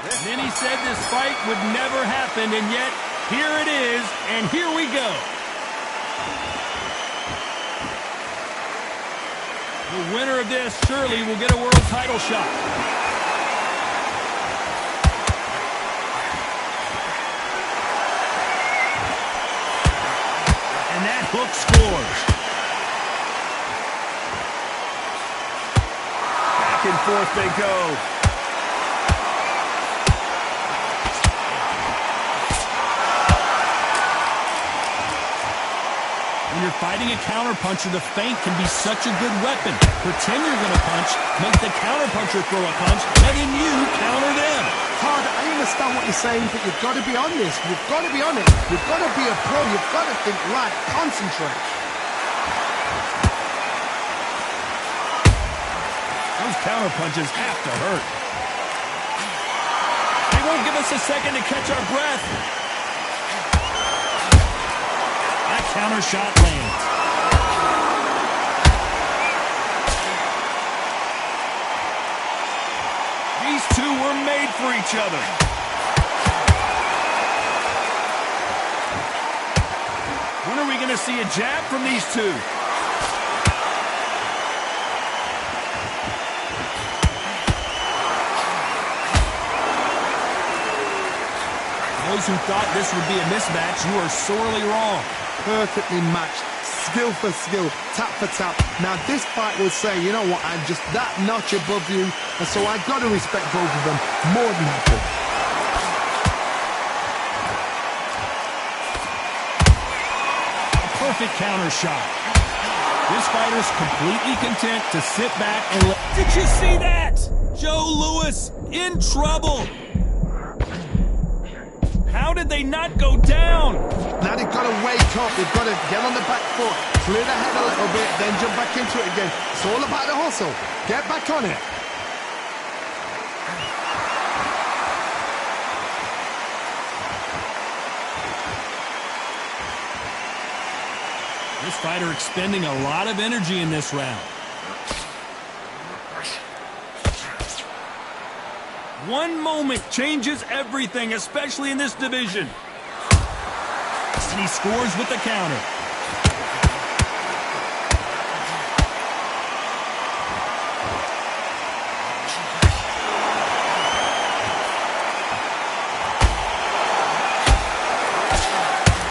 Many said this fight would never happen, and yet here it is, and here we go. The winner of this surely will get a world title shot. And that hook scores. Back and forth they go. When you're fighting a counterpuncher, the feint can be such a good weapon. Pretend you're going to punch, make the counterpuncher throw a punch, and then you counter them. Hard, I understand what you're saying, but you've got to be on this. You've got to be on it. You've got to be a pro. You've got to think right. Concentrate. Those counterpunches have to hurt. They won't give us a second to catch our breath. That counter shot lands. These two were made for each other. When are we going to see a jab from these two? Those who thought this would be a mismatch, you are sorely wrong. Perfectly matched, skill for skill, tap for tap. Now this fight will say, you know what, I'm just that notch above you, and so I got to respect both of them more than happy. A perfect counter shot. This fighter's completely content to sit back and let... Did you see that? Joe Louis in trouble. How did they not go down? Now they've got to wake up. They've got to get on the back foot, clear the head a little bit, then jump back into it again. It's all about the hustle. Get back on it. This fighter expending a lot of energy in this round. One moment changes everything, especially in this division. And he scores with the counter.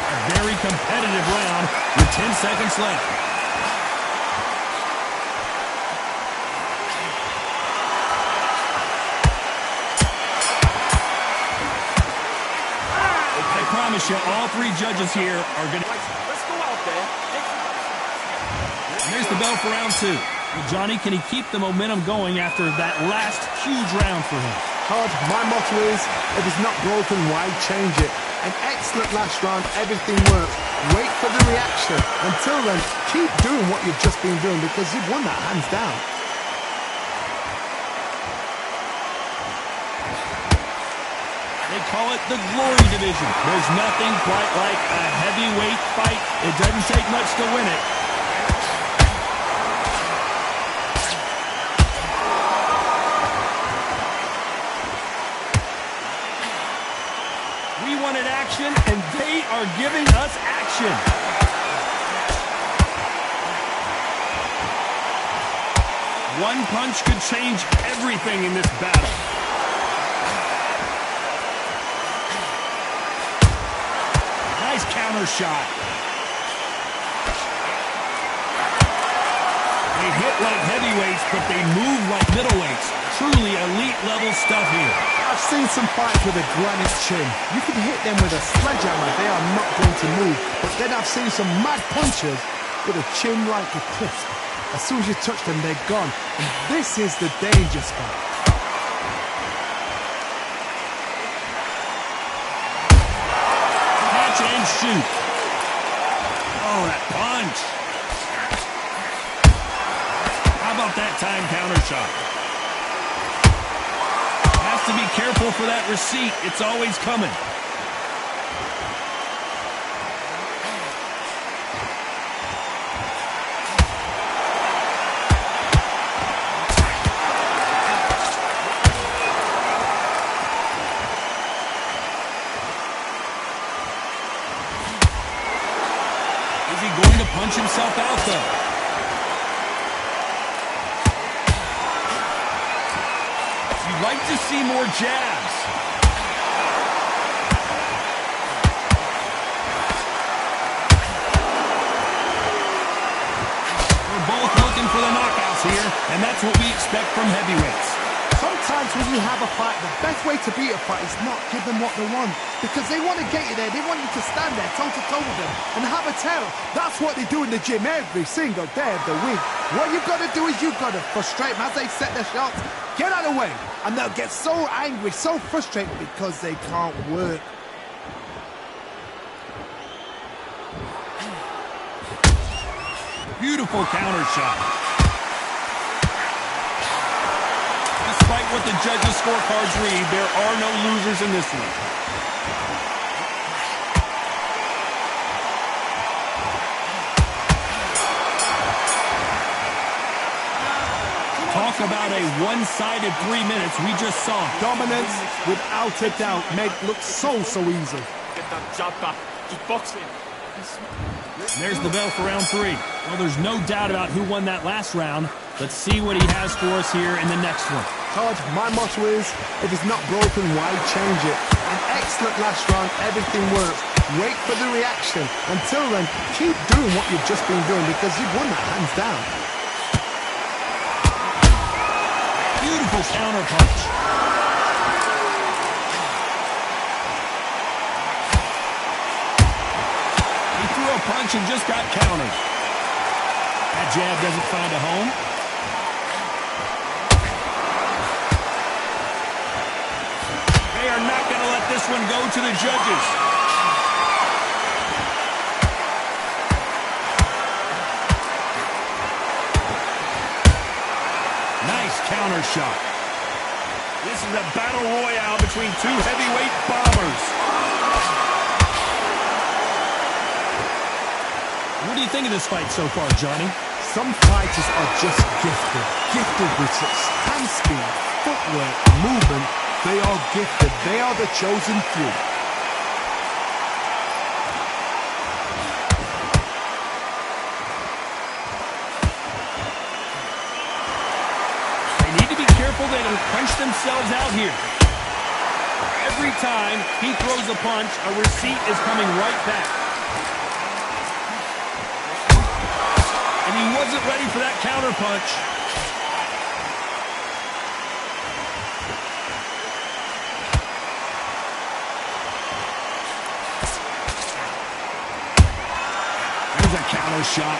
A very competitive round with 10 seconds left. I promise you, all three judges here are going to... Let's go out there. And there's the bell for round two. Well, Johnny, can he keep the momentum going after that last huge round for him? Hard, my motto is, if it's not broken, why change it? An excellent last round, everything worked. Wait for the reaction. Until then, keep doing what you've just been doing because you've won that hands down. They call it the Glory Division. There's nothing quite like a heavyweight fight. It doesn't take much to win it. We wanted action, and they are giving us action. One punch could change everything in this battle. Nice counter shot. They hit like heavyweights, but they move like middleweights. Truly elite level stuff here. I've seen some fights with a granite chin. You can hit them with a sledgehammer, they are not going to move. But then I've seen some mad punchers with a chin like a cliff. As soon as you touch them, they're gone. And this is the danger spot. And shoot. Oh, that punch. How about that time counter shot? Has to be careful for that receipt. It's always coming. himself out, though. You'd like to see more jabs. We're both looking for the knockouts here, and that's what we expect from heavyweights. Sometimes when you have a fight, the best way to beat a fight is not give them what they want. Because they want to get you there. They want you to stand there toe-to-toe with them and have a tell. That's what they do in the gym every single day of the week. What you've got to do is you've got to frustrate them as they set their shots. Get out of the way. And they'll get so angry, so frustrated because they can't work. Beautiful counter shot. Despite what the judges' scorecards read, there are no losers in this one. Talk about a one-sided 3 minutes we just saw. Dominance, without a doubt, made look so easy. There's the bell for round 3. Well, there's no doubt about who won that last round. Let's see what he has for us here in the next one. Todd, my motto is, if it's not broken, why change it? An excellent last round, everything works. Wait for the reaction. Until then, keep doing what you've just been doing because you've won that hands down. Beautiful counter punch. He threw a punch and just got countered. That jab doesn't find a home. They are not going to let this one go to the judges. Nice counter shot. This is a battle royale between two heavyweight bombers. What do you think of this fight so far, Johnny? Some fighters are just gifted. Gifted with such hand speed, footwork, movement. They are gifted. They are the chosen few. They need to be careful they don't punch themselves out here. Every time he throws a punch, a receipt is coming right back. And he wasn't ready for that counter punch. There's a counter shot.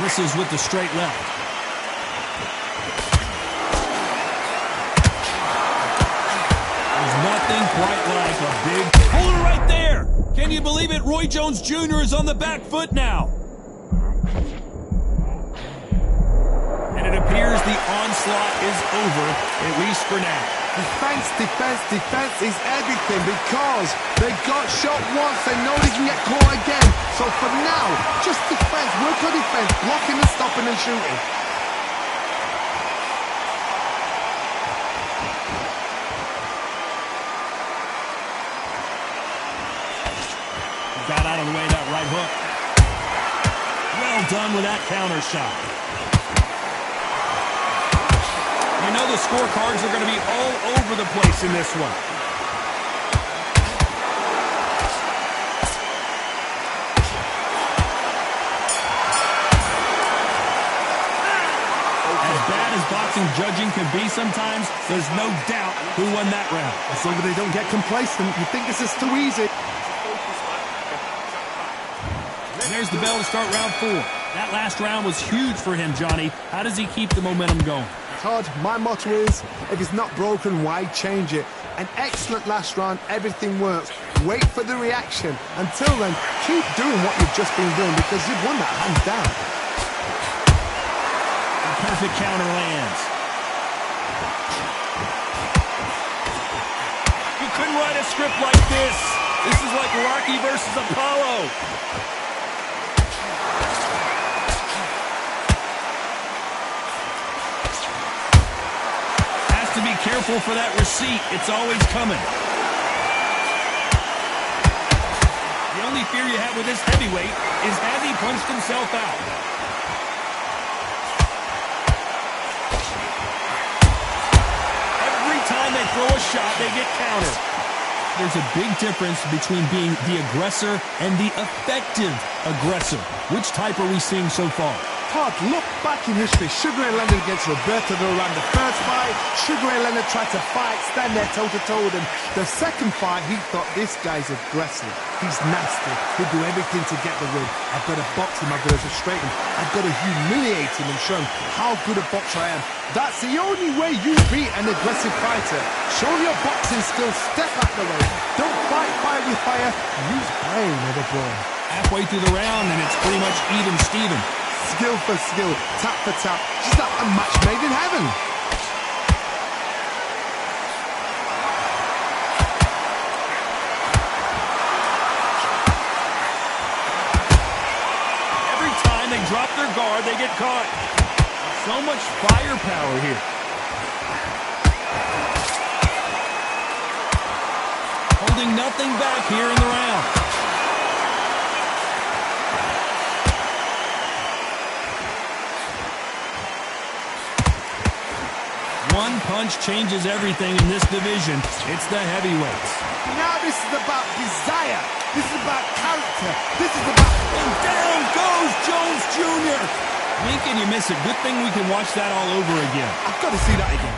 Misses with the straight left. Nothing quite like a big... Hold it right there! Can you believe it? Roy Jones Jr. is on the back foot now. And it appears the onslaught is over, at least for now. Defense, defense, defense is everything because they got shot once. They know they can get caught again. So for now, just defense, work on defense, blocking and stopping and shooting. Got out of the way of that right hook. Well done with that counter shot. You know the scorecards are going to be all over the place in this one. As bad as boxing judging can be sometimes, there's no doubt who won that round. As long as they don't get complacent, you think this is too easy. There's the bell to start round 4. That last round was huge for him, Johnny. How does he keep the momentum going? Todd, my motto is, if it's not broken, why change it? An excellent last round, everything works. Wait for the reaction. Until then, keep doing what you've just been doing because you've won that hands down. A perfect counter lands. You couldn't write a script like this. This is like Rocky versus Apollo. careful for that receipt. It's always coming. The only fear you have with this heavyweight is has he punched himself out? Every time they throw a shot, they get countered. There's a big difference between being the aggressor and the effective aggressor. Which type are we seeing so far? Todd, look back in history. Sugar Ray Leonard against Roberto Duran. The first fight, Sugar Ray Leonard tried to fight, stand there toe-to-toe with him. The second fight, he thought, this guy's aggressive. He's nasty. He'll do everything to get the win. I've got to box him. I've got to frustrate him. I've got to humiliate him and show him how good a boxer I am. That's the only way you beat an aggressive fighter. Show your boxing skills. Step out the way. Don't fight fire with fire. Use brain with a brawn. Halfway through the round, and it's pretty much even Steven. Skill for skill, tap for tap, just like a match made in heaven. Every time they drop their guard, they get caught. So much firepower here. Holding nothing back here in the round. One punch changes everything in this division. It's the heavyweights. Now this is about desire. This is about character. This is about... And down goes Jones Jr. When can you miss it? Good thing we can watch that all over again. I've got to see that again.